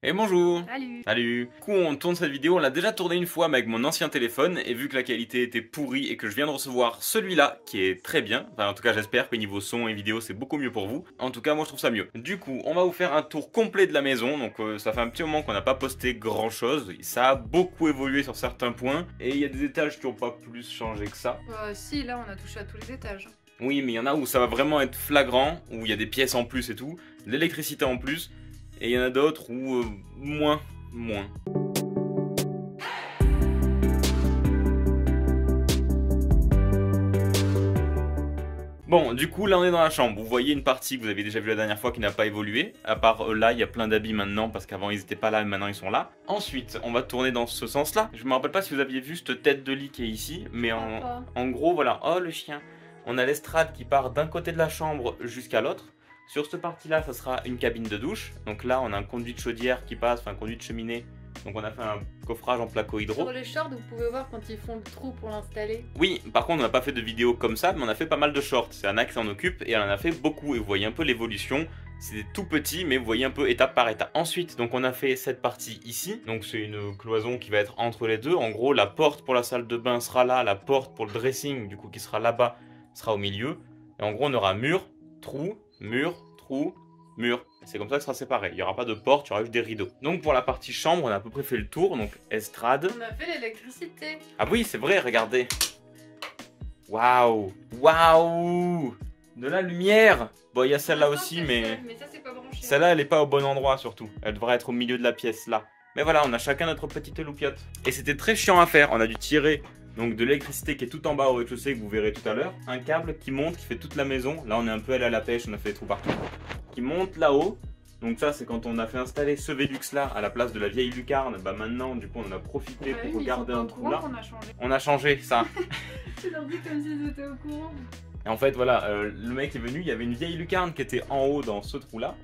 Et bonjour. Salut. Salut. Du coup on tourne cette vidéo, on l'a déjà tournée une fois mais avec mon ancien téléphone et vu que la qualité était pourrie et que je viens de recevoir celui-là qui est très bien, enfin en tout cas j'espère que niveau son et vidéo c'est beaucoup mieux pour vous, en tout cas moi je trouve ça mieux. Du coup on va vous faire un tour complet de la maison, donc ça fait un petit moment qu'on n'a pas posté grand chose, ça a beaucoup évolué sur certains points et il y a des étages qui n'ont pas plus changé que ça. Si, là on a touché à tous les étages. Oui mais il y en a où ça va vraiment être flagrant, où il y a des pièces en plus et tout, de l'électricité en plus. Et il y en a d'autres où moins. Bon, du coup, là on est dans la chambre. Vous voyez une partie que vous avez déjà vue la dernière fois qui n'a pas évolué. À part là, il y a plein d'habits maintenant parce qu'avant ils n'étaient pas là et maintenant ils sont là. Ensuite, on va tourner dans ce sens-là. Je me rappelle pas si vous aviez vu cette tête de lit qui est ici, mais en gros, voilà. Oh le chien. On a l'estrade qui part d'un côté de la chambre jusqu'à l'autre. Sur cette partie-là, ça sera une cabine de douche. Donc là, on a un conduit de chaudière qui passe, enfin un conduit de cheminée. Donc on a fait un coffrage en placo hydro. Sur les shorts, vous pouvez voir quand ils font le trou pour l'installer. Oui, par contre, on n'a pas fait de vidéo comme ça, mais on a fait pas mal de shorts. C'est Anna qui s'en occupe et elle en a fait beaucoup. Et vous voyez un peu l'évolution. C'est tout petit, mais vous voyez un peu étape par étape. Ensuite, donc on a fait cette partie ici. Donc c'est une cloison qui va être entre les deux. En gros, la porte pour la salle de bain sera là. La porte pour le dressing, du coup, qui sera là-bas, sera au milieu. Et en gros, on aura mur, trou, mur, trou, mur. C'est comme ça que ce sera séparé. Il n'y aura pas de porte, il y aura juste des rideaux. Donc pour la partie chambre, on a à peu près fait le tour. Donc estrade. On a fait l'électricité. Ah oui, c'est vrai, regardez. Waouh. Waouh. De la lumière. Bon, il y a celle-là aussi, mais ça, c'est pas branché. celle-là, elle n'est pas au bon endroit surtout. Elle devrait être au milieu de la pièce, là. Mais voilà, on a chacun notre petite loupiote. Et c'était très chiant à faire. On a dû tirer donc de l'électricité qui est tout en bas au rez-de-chaussée, que vous verrez tout à l'heure. Un câble qui monte, qui fait toute la maison. Là, on est un peu allé à la pêche, on a fait des trous partout. Qui monte là-haut. Donc ça, c'est quand on a fait installer ce Velux là à la place de la vieille lucarne. Bah maintenant, du coup, on en a profité pour garder un trou là. On a changé ça. Tu leur dis comme s'ils étaient au courant. Et en fait, voilà, le mec est venu, il y avait une vieille lucarne qui était en haut dans ce trou là.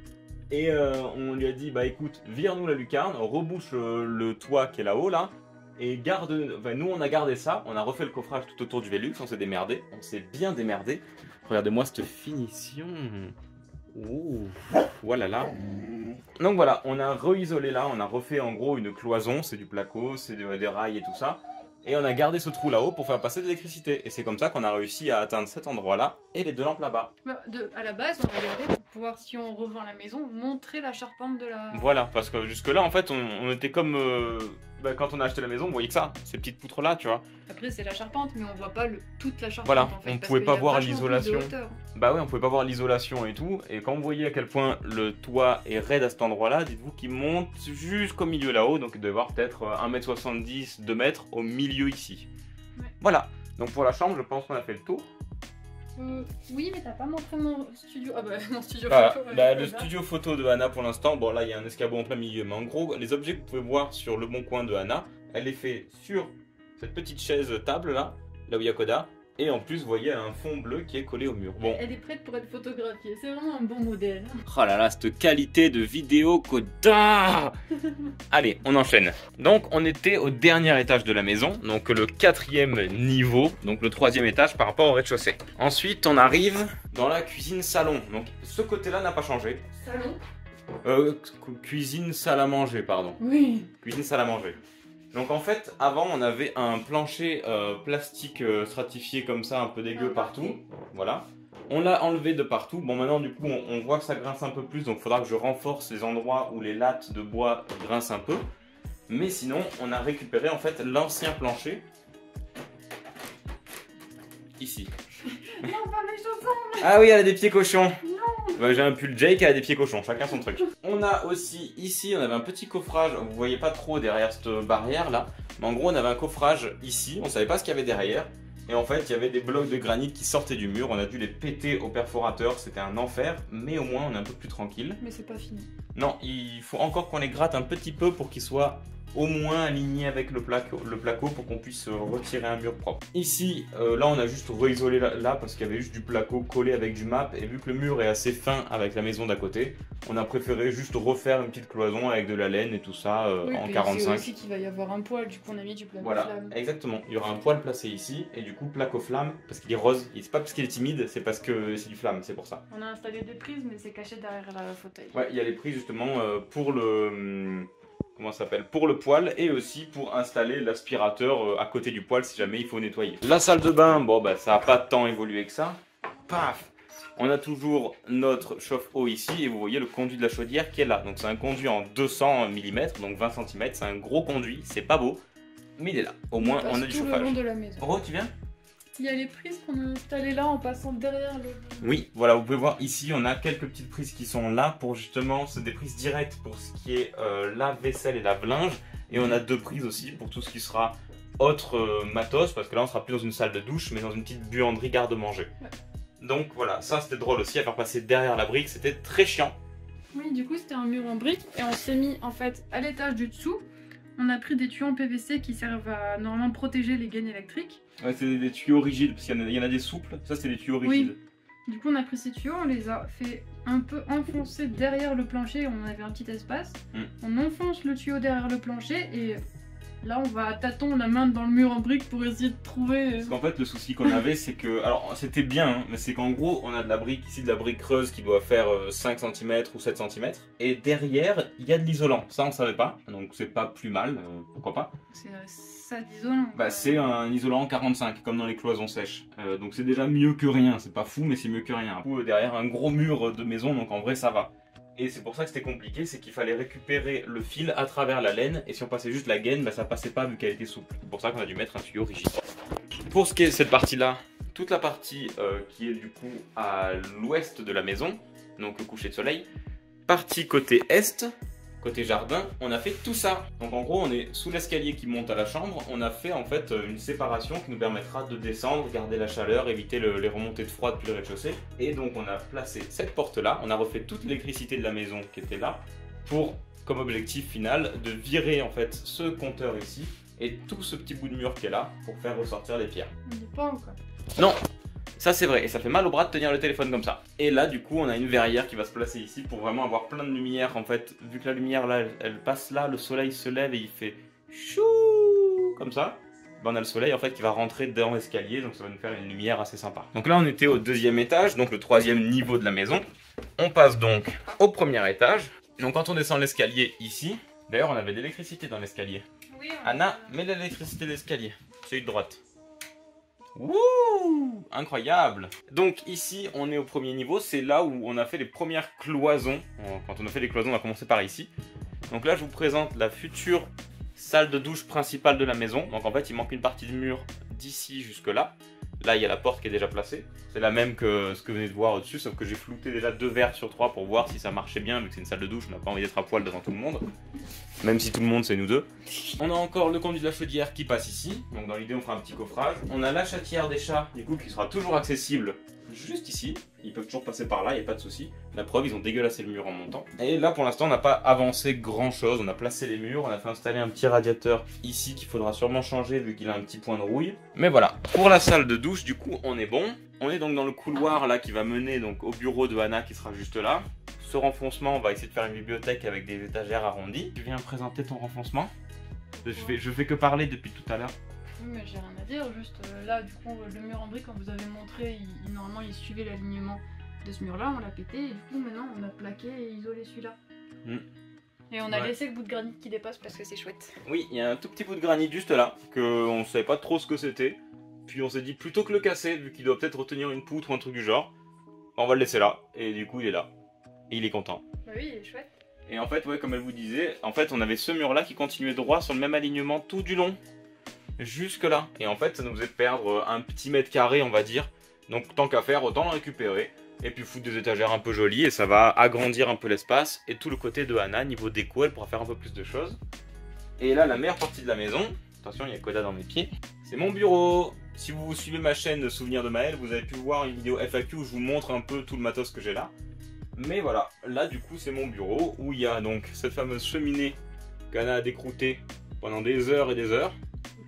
Et on lui a dit, bah écoute, vire-nous la lucarne, rebouche le toit qui est là-haut là. Et garde, enfin, nous on a gardé ça, on a refait le coffrage tout autour du Velux, on s'est démerdé, on s'est bien démerdé. Regardez-moi cette finition. Ouh, voilà là. Donc voilà, on a re-isolé là, on a refait en gros une cloison, c'est du placo, c'est des rails et tout ça. Et on a gardé ce trou là-haut pour faire passer de l'électricité. Et c'est comme ça qu'on a réussi à atteindre cet endroit-là et les deux lampes là-bas. À la base, on a gardé pour pouvoir, si on revend la maison, montrer la charpente de la... Voilà, parce que jusque-là, en fait, on était comme... quand on a acheté la maison, on voyait que ça, ces petites poutres-là, tu vois. Après, c'est la charpente, mais on voit pas toute la charpente. Voilà, en fait, on pouvait pas voir l'isolation. De bah oui, on pouvait pas voir l'isolation et tout. Et quand vous voyez à quel point le toit est raide à cet endroit-là, dites-vous qu'il monte jusqu'au milieu là-haut. Donc il doit y avoir peut-être 1m70, 2 mètres au milieu ici. Ouais. Voilà, donc pour la chambre, je pense qu'on a fait le tour. Oui, mais t'as pas montré mon studio. Ah bah, mon studio Voilà. photo. Le studio photo de Anna pour l'instant, bon là il y a un escabeau en plein milieu, mais en gros, les objets que vous pouvez voir sur le bon coin de Anna, elle est fait sur cette petite chaise table là où il y a Koda, et en plus vous voyez un fond bleu qui est collé au mur. Bon. Elle est prête pour être photographiée, c'est vraiment un bon modèle. Oh là là, cette qualité de vidéo Koda. Allez, on enchaîne. Donc on était au dernier étage de la maison, donc le 4e niveau, donc le 3e étage par rapport au rez-de-chaussée. Ensuite on arrive dans la cuisine-salon, donc ce côté-là n'a pas changé. Salon Cuisine, salle à manger, pardon. Oui. Cuisine, salle à manger. Donc en fait, avant on avait un plancher plastique stratifié comme ça, un peu dégueu partout. Voilà. On l'a enlevé de partout. Bon maintenant du coup on voit que ça grince un peu plus, donc il faudra que je renforce les endroits où les lattes de bois grincent un peu. Mais sinon on a récupéré en fait l'ancien plancher. Ici. Non, pas mes chaussons. Ah oui, elle a des pieds cochons. Non. Bah, j'ai un pull Jake, elle a des pieds cochons, chacun son truc. On a aussi ici, on avait un petit coffrage, vous voyez pas trop derrière cette barrière là, mais en gros on avait un coffrage ici, on savait pas ce qu'il y avait derrière. Et en fait il y avait des blocs de granit qui sortaient du mur, on a dû les péter au perforateur, c'était un enfer, mais au moins on est un peu plus tranquille. Mais c'est pas fini. Non, il faut encore qu'on les gratte un petit peu pour qu'ils soient au moins aligné avec le placo pour qu'on puisse retirer un mur propre. Ici, là on a juste réisolé là parce qu'il y avait juste du placo collé avec du map, et vu que le mur est assez fin avec la maison d'à côté, on a préféré juste refaire une petite cloison avec de la laine et tout ça Oui, en puis 45. c'est aussi qu'il va y avoir un poêle, du coup on a mis du placo Voilà, flamme. exactement. Il y aura un poêle placé ici, et du coup placo flamme, parce qu'il est rose. Et c'est pas parce qu'il est timide, c'est parce que c'est du flamme, c'est pour ça. On a installé des prises, mais c'est caché derrière le fauteuil. Ouais, il y a les prises justement pour le... comment ça s'appelle, pour le poêle, et aussi pour installer l'aspirateur à côté du poêle si jamais il faut nettoyer. La salle de bain, bon bah ça n'a pas tant évolué que ça. Paf! On a toujours notre chauffe-eau ici, et vous voyez le conduit de la chaudière qui est là. Donc c'est un conduit en 200 mm, donc 20 cm, c'est un gros conduit, c'est pas beau, mais il est là. Au moins on a du tout chauffage. le long de la maison. Ro, tu viens? Il y a les prises qu'on a installées là en passant derrière le... Oui, voilà, vous pouvez voir ici, on a quelques petites prises qui sont là pour justement, c'est des prises directes pour ce qui est lave-vaisselle et lave-linge. Et on a 2 prises aussi pour tout ce qui sera autre matos, parce que là on sera plus dans une salle de douche, mais dans une petite buanderie garde-manger. Ouais. Donc voilà, ça c'était drôle aussi à faire passer derrière la brique, c'était très chiant. Oui, du coup c'était un mur en briques et on s'est mis en fait à l'étage du dessous. On a pris des tuyaux en PVC qui servent à normalement protéger les gaines électriques. Ouais, c'est des tuyaux rigides, parce qu'il y en a des souples, ça c'est des tuyaux rigides. Oui. Du coup on a pris ces tuyaux, on les a fait un peu enfoncer derrière le plancher, on avait un petit espace. On enfonce le tuyau derrière le plancher et là on va à tâtons la main dans le mur en briques pour essayer de trouver... Parce qu'en fait le souci qu'on avait c'est que, alors c'était bien, hein, mais c'est qu'en gros on a de la brique ici, de la brique creuse qui doit faire 5 cm ou 7 cm. Et derrière il y a de l'isolant, ça on savait pas, donc c'est pas plus mal, pourquoi pas. C'est ça d'isolant. Bah c'est un isolant 45 comme dans les cloisons sèches, donc c'est déjà mieux que rien, c'est pas fou mais c'est mieux que rien. Du coup, derrière un gros mur de maison, donc en vrai ça va. Et c'est pour ça que c'était compliqué, c'est qu'il fallait récupérer le fil à travers la laine, et si on passait juste la gaine, bah ça passait pas vu qu'elle était souple. C'est pour ça qu'on a dû mettre un tuyau rigide. Pour ce qui est de cette partie-là, toute la partie qui est du coup à l'ouest de la maison, donc le coucher de soleil, partie côté est, côté jardin, on a fait tout ça. Donc en gros on est sous l'escalier qui monte à la chambre, on a fait en fait une séparation qui nous permettra de descendre, garder la chaleur, éviter les remontées de froid depuis le rez-de-chaussée. Et donc on a placé cette porte là, on a refait toute l'électricité de la maison qui était là, pour comme objectif final de virer en fait ce compteur ici, et tout ce petit bout de mur qui est là, pour faire ressortir les pierres. On n'y est pas encore. Non! Ça c'est vrai, et ça fait mal au bras de tenir le téléphone comme ça. Et là du coup on a une verrière qui va se placer ici pour vraiment avoir plein de lumière en fait. Vu que la lumière là elle passe là, le soleil se lève et il fait chou comme ça. Ben, on a le soleil en fait qui va rentrer dans l'escalier, donc ça va nous faire une lumière assez sympa. Donc là on était au 2e étage, donc le 3e niveau de la maison. On passe donc au 1er étage. Donc quand on descend l'escalier ici, d'ailleurs on avait de l'électricité dans l'escalier. Oui, Anna, mets de l'électricité de l'escalier, celui de droite. Wouh! Incroyable! Donc ici, on est au 1er niveau, c'est là où on a fait les premières cloisons. Quand on a fait les cloisons, on a commencé par ici. Donc là, je vous présente la future salle de douche principale de la maison. Donc en fait, il manque une partie de mur d'ici jusque là. Là, il y a la porte qui est déjà placée. C'est la même que ce que vous venez de voir au-dessus, sauf que j'ai flouté déjà 2 verres sur 3 pour voir si ça marchait bien, vu que c'est une salle de douche, on n'a pas envie d'être à poil devant tout le monde. Même si tout le monde, c'est nous deux. On a encore le conduit de la chaudière qui passe ici, donc dans l'idée, on fera un petit coffrage. On a la chatière des chats, du coup, qui sera toujours accessible juste ici. Ils peuvent toujours passer par là, il n'y a pas de souci. La preuve, ils ont dégueulassé le mur en montant. Et là, pour l'instant, on n'a pas avancé grand chose. On a placé les murs, on a fait installer un petit radiateur ici qu'il faudra sûrement changer vu qu'il a un petit point de rouille. Mais voilà, pour la salle de douche, du coup, on est bon. On est donc dans le couloir là qui va mener donc au bureau de Anna qui sera juste là. Ce renfoncement, on va essayer de faire une bibliothèque avec des étagères arrondies. Tu viens présenter ton renfoncement? Je fais que parler depuis tout à l'heure. Oui, mais j'ai rien à dire, juste là, du coup, le mur en brique, quand vous avez montré, normalement, il suivait l'alignement de ce mur-là, on l'a pété, et du coup, maintenant, on a plaqué et isolé celui-là. Et on a laissé le bout de granit qui dépasse parce que c'est chouette. Oui, il y a un tout petit bout de granit juste là, qu'on savait pas trop ce que c'était. Puis on s'est dit, plutôt que le casser, vu qu'il doit peut-être retenir une poutre ou un truc du genre, on va le laisser là, et du coup, il est là. Et il est content. Bah oui, il est chouette. Et en fait, ouais, comme elle vous disait, en fait, on avait ce mur-là qui continuait droit sur le même alignement tout du long. Jusque là. Et en fait ça nous faisait perdre un petit mètre carré on va dire. Donc tant qu'à faire autant le récupérer. Et puis foutre des étagères un peu jolies et ça va agrandir un peu l'espace. Et tout le côté de Anna niveau déco elle pourra faire un peu plus de choses. Et là la meilleure partie de la maison, attention il y a Koda dans mes pieds, c'est mon bureau. Si vous suivez ma chaîne Souvenirs de Maël, vous avez pu voir une vidéo FAQ où je vous montre un peu tout le matos que j'ai là. Mais voilà, là du coup c'est mon bureau où il y a donc cette fameuse cheminée qu'Anna a décroutée pendant des heures et des heures.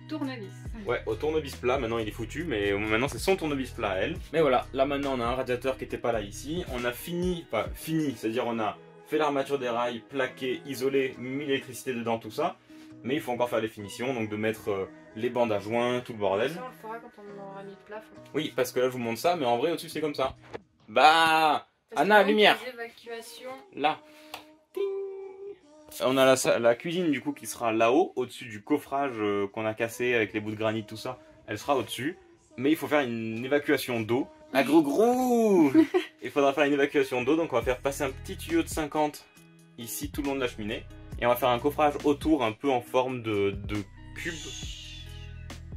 Tournevis. Ouais, au tournevis plat, maintenant il est foutu, mais maintenant c'est son tournevis plat à elle. Mais voilà, là maintenant on a un radiateur qui était pas là ici. On a fini, c'est-à-dire on a fait l'armature des rails, plaqué, isolé, mis l'électricité dedans, tout ça. Mais il faut encore faire les finitions, donc de mettre les bandes à joint, tout le bordel. Ça on le fera quand on aura mis le plafond. Oui, parce que là je vous montre ça, mais en vrai au-dessus c'est comme ça. Bah, Anna, lumière. Là. Ting. On a la cuisine du coup qui sera là-haut, au-dessus du coffrage qu'on a cassé avec les bouts de granit, tout ça. Elle sera au-dessus. Mais il faut faire une évacuation d'eau. Ah gros il faudra faire une évacuation d'eau, donc on va faire passer un petit tuyau de 50 ici tout le long de la cheminée. Et on va faire un coffrage autour un peu en forme de cube.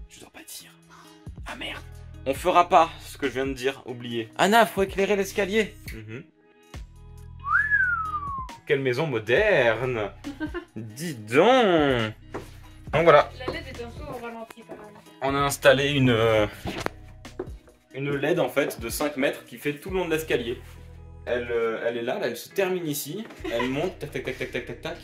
Je dois pas dire. Ah merde. On fera pas ce que je viens de dire, oubliez. Anna, faut éclairer l'escalier. Quelle maison moderne. Dis donc. Donc voilà. La LED est un peu au ralenti quand même. On a installé une LED en fait de 5 mètres qui fait tout le long de l'escalier. Elle est là, elle se termine ici. Elle monte, tac tac tac tac tac tac tac.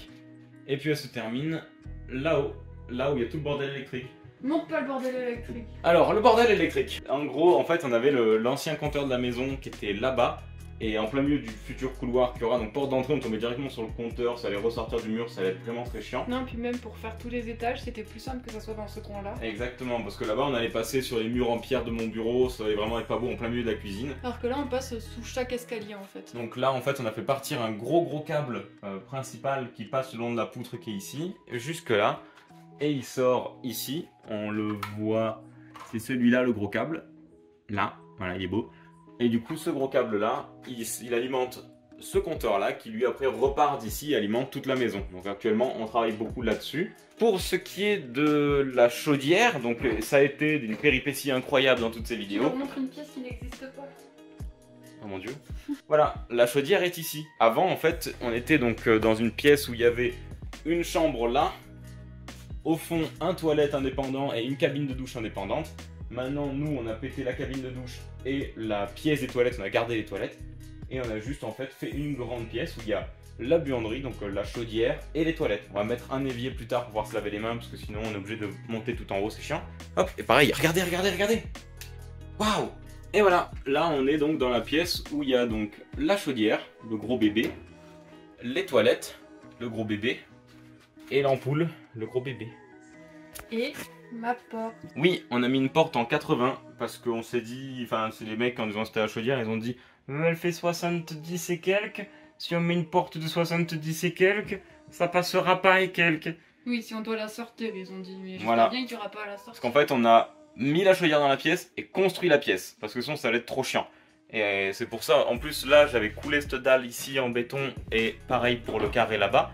Et puis elle se termine là-haut, là où il y a tout le bordel électrique. Monte pas le bordel électrique. Alors, le bordel électrique. En gros, en fait, on avait l'ancien compteur de la maison qui était là-bas. Et en plein milieu du futur couloir qu'il y aura, donc porte d'entrée, on tombait directement sur le compteur, ça allait ressortir du mur, ça allait être vraiment très chiant. Non, puis même pour faire tous les étages, c'était plus simple que ça soit dans ce coin-là. Exactement, parce que là-bas, on allait passer sur les murs en pierre de mon bureau, ça allait vraiment être pas beau en plein milieu de la cuisine. Alors que là, on passe sous chaque escalier en fait. Donc là, en fait, on a fait partir un gros câble principal qui passe le long de la poutre qui est ici, jusque là. Et il sort ici, on le voit, c'est celui-là le gros câble. Là, voilà, il est beau. Et du coup, ce gros câble-là, il alimente ce compteur-là qui lui après repart d'ici et alimente toute la maison. Donc actuellement, on travaille beaucoup là-dessus. Pour ce qui est de la chaudière, donc ça a été d'une péripétie incroyable dans toutes ces vidéos. Je vous montre une pièce qui n'existe pas. Oh mon dieu. Voilà, la chaudière est ici. Avant, en fait, on était donc dans une pièce où il y avait une chambre là, au fond, un toilette indépendant et une cabine de douche indépendante. Maintenant, nous, on a pété la cabine de douche et la pièce des toilettes, on a gardé les toilettes. Et on a juste en fait une grande pièce où il y a la buanderie, donc la chaudière et les toilettes. On va mettre un évier plus tard pour pouvoir se laver les mains parce que sinon on est obligé de monter tout en haut, c'est chiant. Hop, et pareil, regardez. Waouh! Et voilà, là on est donc dans la pièce où il y a donc la chaudière, le gros bébé, les toilettes, le gros bébé, et l'ampoule, le gros bébé. Et ma porte. Oui, on a mis une porte en 80 parce qu'on s'est dit, enfin c'est les mecs quand ils ont installé la chaudière, ils ont dit elle fait 70 et quelques, si on met une porte de 70 et quelques, ça passera pas et quelques. Oui, si on doit la sortir, ils ont dit, mais je sais voilà. bien qu'il n'y aura pas à la sortir. Parce qu'en fait on a mis la chaudière dans la pièce et construit la pièce, parce que sinon ça allait être trop chiant. Et c'est pour ça, en plus là j'avais coulé cette dalle ici en béton et pareil pour le carré là-bas.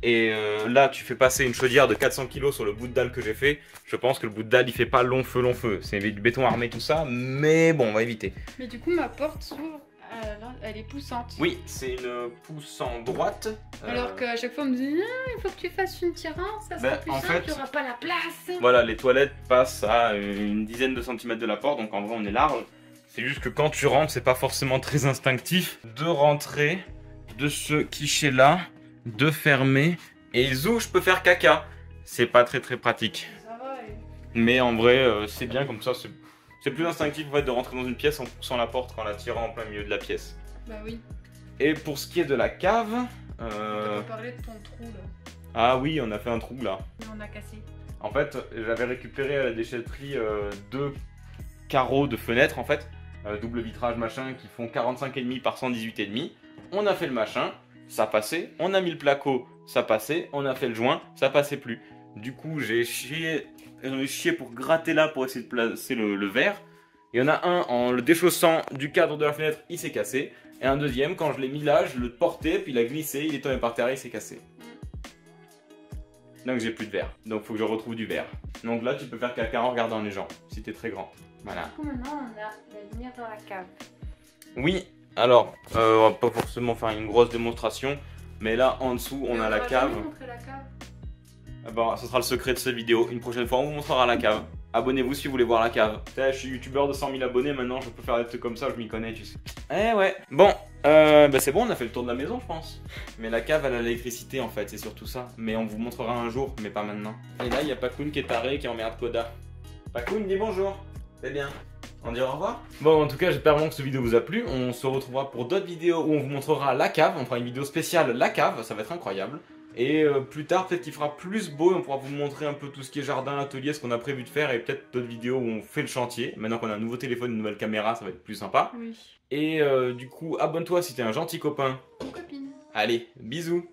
Et là tu fais passer une chaudière de 400 kg sur le bout de dalle que j'ai fait. Je pense que le bout de dalle il fait pas long feu. C'est du béton armé tout ça, mais bon on va éviter. Mais du coup ma porte s'ouvre, elle est poussante. Oui, c'est une pousse en droite. Alors qu'à chaque fois on me dit il faut que tu fasses une tirance, ça sera plus simple, tu n'auras pas la place. Voilà, les toilettes passent à une dizaine de centimètres de la porte, donc en vrai on est large. C'est juste que quand tu rentres, c'est pas forcément très instinctif de rentrer, de se quicher là, de fermer, et zou, je peux faire caca. C'est pas très pratique. Ça va, mais en vrai, c'est bien comme ça, c'est plus instinctif en fait de rentrer dans une pièce en poussant la porte qu'en la tirant en plein milieu de la pièce. Bah oui. Et pour ce qui est de la cave... On va parler de ton trou là. Ah oui, on a fait un trou là. Et on a cassé. En fait, j'avais récupéré à la déchetterie 2 carreaux de fenêtre en fait, double vitrage machin, qui font 45,5 par 118,5. On a fait le machin, ça passait. On a mis le placo, ça passait. On a fait le joint, ça passait plus. Du coup, j'ai chié pour gratter là pour essayer de placer le verre. Il y en a un en le déchaussant du cadre de la fenêtre, il s'est cassé. Et un deuxième, quand je l'ai mis là, je le portais, puis il a glissé, il est tombé par terre et il s'est cassé. Donc j'ai plus de verre. Donc faut que je retrouve du verre. Donc là, tu peux faire caca en regardant les gens, si t'es très grand. Voilà. Du coup, maintenant, on a la lumière dans la cave. Oui, alors, on va pas forcément faire une grosse démonstration, mais là, en dessous, on a la cave. La cave. Bon, ce sera le secret de cette vidéo. Une prochaine fois, on vous montrera la cave. Abonnez-vous si vous voulez voir la cave. Je suis youtubeur de 100 000 abonnés, maintenant je peux faire des trucs comme ça, je m'y connais, tu sais. Eh ouais. Bon, Bah c'est bon, on a fait le tour de la maison, je pense. Mais la cave, elle a l'électricité, en fait, c'est surtout ça. Mais on vous montrera un jour, mais pas maintenant. Et là, il y a Pakoun qui est taré, qui emmerde Koda. Pakoun, dis bonjour. C'est bien. On dit au revoir. Bon, en tout cas, j'espère vraiment que cette vidéo vous a plu. On se retrouvera pour d'autres vidéos où on vous montrera la cave. On fera une vidéo spéciale la cave, ça va être incroyable. Et plus tard, peut-être qu'il fera plus beau et on pourra vous montrer un peu tout ce qui est jardin, atelier, ce qu'on a prévu de faire. Et peut-être d'autres vidéos où on fait le chantier. Maintenant qu'on a un nouveau téléphone, une nouvelle caméra, ça va être plus sympa. Oui. Et du coup, abonne-toi si t'es un gentil copain. Ou copine. Allez, bisous.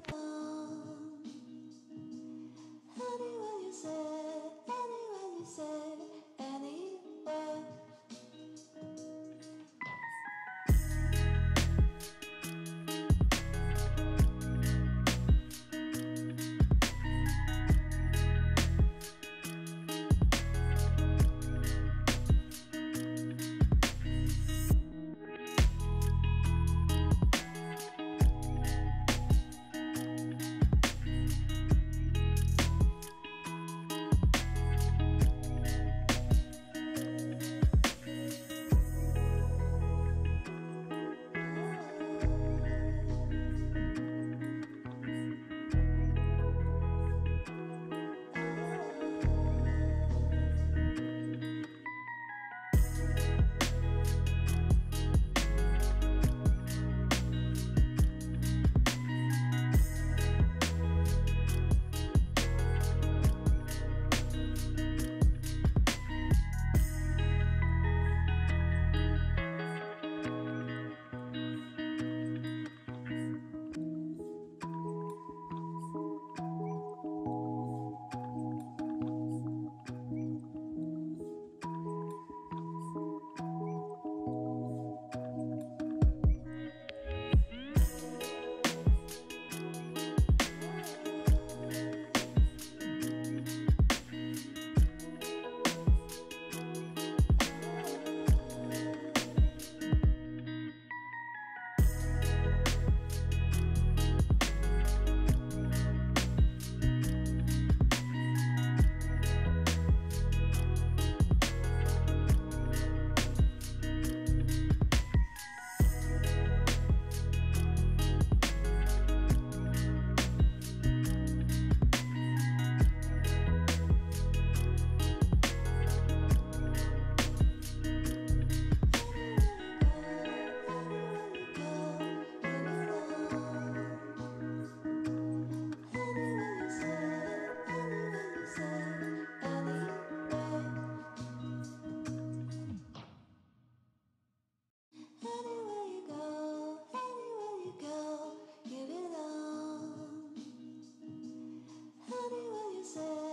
Say